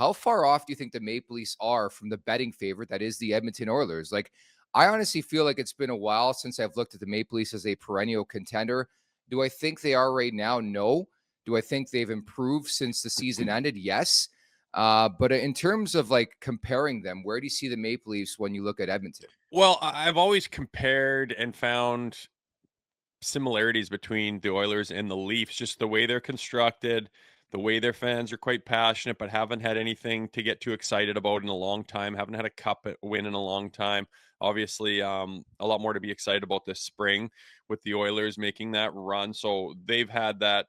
how far off do you think the Maple Leafs are from the betting favorite that is the Edmonton Oilers? Like, I honestly feel like it's been a while since I've looked at the Maple Leafs as a perennial contender. Do I think they are right now? No. Do I think they've improved since the season ended? Yes. But in terms of like comparing them, where do you see the Maple Leafs when you look at Edmonton? Well, I've always compared and found similarities between the Oilers and the Leafs, just the way they're constructed, the way their fans are quite passionate, but haven't had anything to get too excited about in a long time, haven't had a cup win in a long time. Obviously, a lot more to be excited about this spring with the Oilers making that run. So they've had that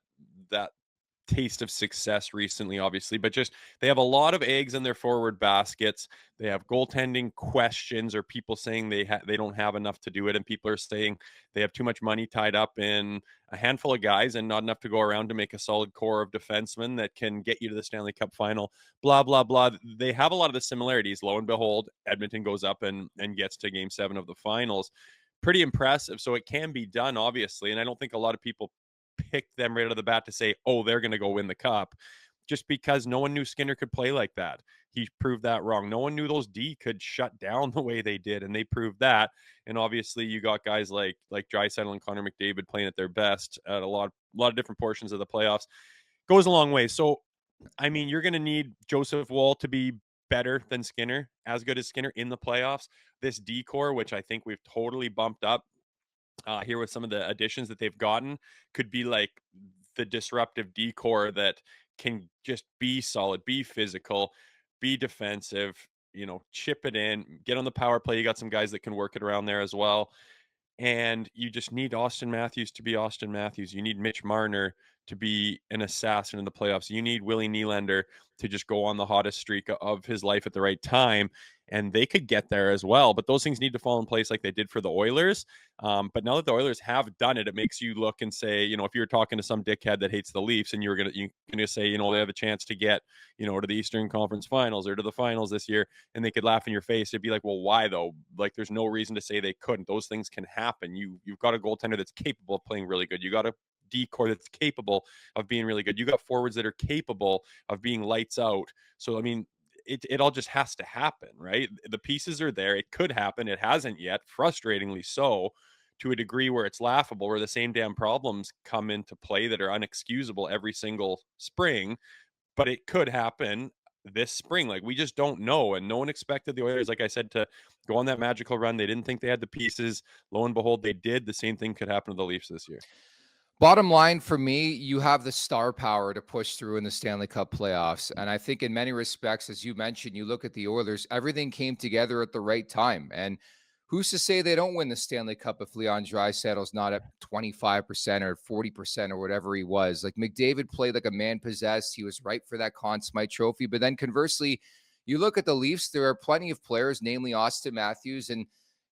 taste of success recently, obviously, but just they have a lot of eggs in their forward baskets. They have goaltending questions or people saying they don't have enough to do it, and people are saying they have too much money tied up in a handful of guys and not enough to go around to make a solid core of defensemen that can get you to the Stanley Cup final. Blah blah blah. They have a lot of the similarities. Lo and behold, Edmonton goes up and gets to Game 7 of the finals. Pretty impressive. So it can be done, obviously, and I don't think a lot of people pick them right out of the bat to say, oh, they're going to go win the cup, just because no one knew Skinner could play like that. He proved that wrong. No one knew those D could shut down the way they did, and they proved that. And obviously, you got guys like Draisaitl and Connor McDavid playing at their best at a lot of different portions of the playoffs. Goes a long way. So, I mean, you're going to need Joseph Woll to be better than Skinner, as good as Skinner in the playoffs. This D core, which I think we've totally bumped up here with some of the additions that they've gotten, could be like the disruptive decor that can just be solid, be physical, be defensive, chip it in, get on the power play. You got some guys that can work it around there as well. And you just need Auston Matthews to be Auston Matthews. You need Mitch Marner to be an assassin in the playoffs. You need Willie Nylander to just go on the hottest streak of his life at the right time. And they could get there as well. But those things need to fall in place like they did for the Oilers. But now that the Oilers have done it, it makes you look and say, if you're talking to some dickhead that hates the Leafs and you're going to say, they have a chance to get, to the Eastern Conference Finals or to the finals this year, and they could laugh in your face. It'd be like, well, why though? Like, there's no reason to say they couldn't. Those things can happen. You've got a goaltender that's capable of playing really good. You got a D-core that's capable of being really good. You got forwards that are capable of being lights out. So, I mean, it all just has to happen, right? The pieces are there. It could happen. It hasn't yet, frustratingly so, to a degree where it's laughable, where the same damn problems come into play that are unexcusable every single spring. But it could happen this spring. Like, we just don't know. And no one expected the Oilers, like I said, to go on that magical run. They didn't think they had the pieces. Lo and behold, they did. The same thing could happen to the Leafs this year. Bottom line for me, you have the star power to push through in the Stanley Cup playoffs. And I think in many respects, as you mentioned, you look at the Oilers, everything came together at the right time. And who's to say they don't win the Stanley Cup if Leon Draisaitl's not at 25% or 40% or whatever he was? Like, McDavid played like a man possessed. He was right for that Conn Smythe trophy. But then conversely, you look at the Leafs, there are plenty of players, namely Auston Matthews and,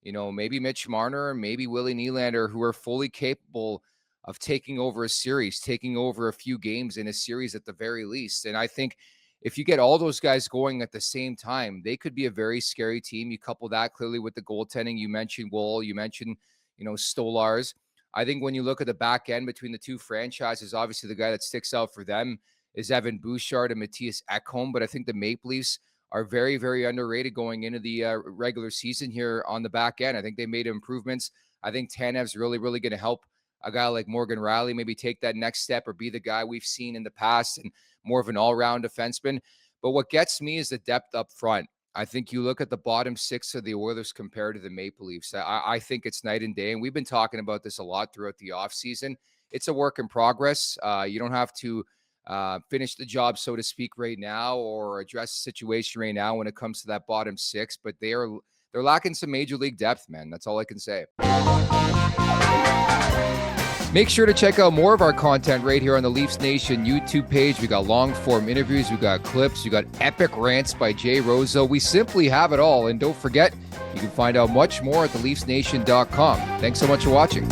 maybe Mitch Marner, maybe Willie Nylander, who are fully capable of taking over a series, taking over a few games in a series at the very least. And I think if you get all those guys going at the same time, they could be a very scary team. You couple that clearly with the goaltending. You mentioned Woll, you mentioned, Stolarz. I think when you look at the back end between the two franchises, obviously the guy that sticks out for them is Evan Bouchard and Matthias Ekholm. But I think the Maple Leafs are very, very underrated going into the regular season here on the back end. I think they made improvements. I think Tanev's really, really going to help a guy like Morgan Rielly maybe take that next step or be the guy we've seen in the past and more of an all-around defenseman. But what gets me is the depth up front. I think you look at the bottom six of the Oilers compared to the Maple Leafs. I think it's night and day, and we've been talking about this a lot throughout the offseason. It's a work in progress. You don't have to finish the job, so to speak, right now or address the situation right now when it comes to that bottom six, but they're lacking some major league depth, man. That's all I can say. Make sure to check out more of our content right here on the Leafs Nation YouTube page. We got long-form interviews, we got clips, we got epic rants by Jay Rosehill. We simply have it all. And don't forget, you can find out much more at theleafsnation.com. Thanks so much for watching.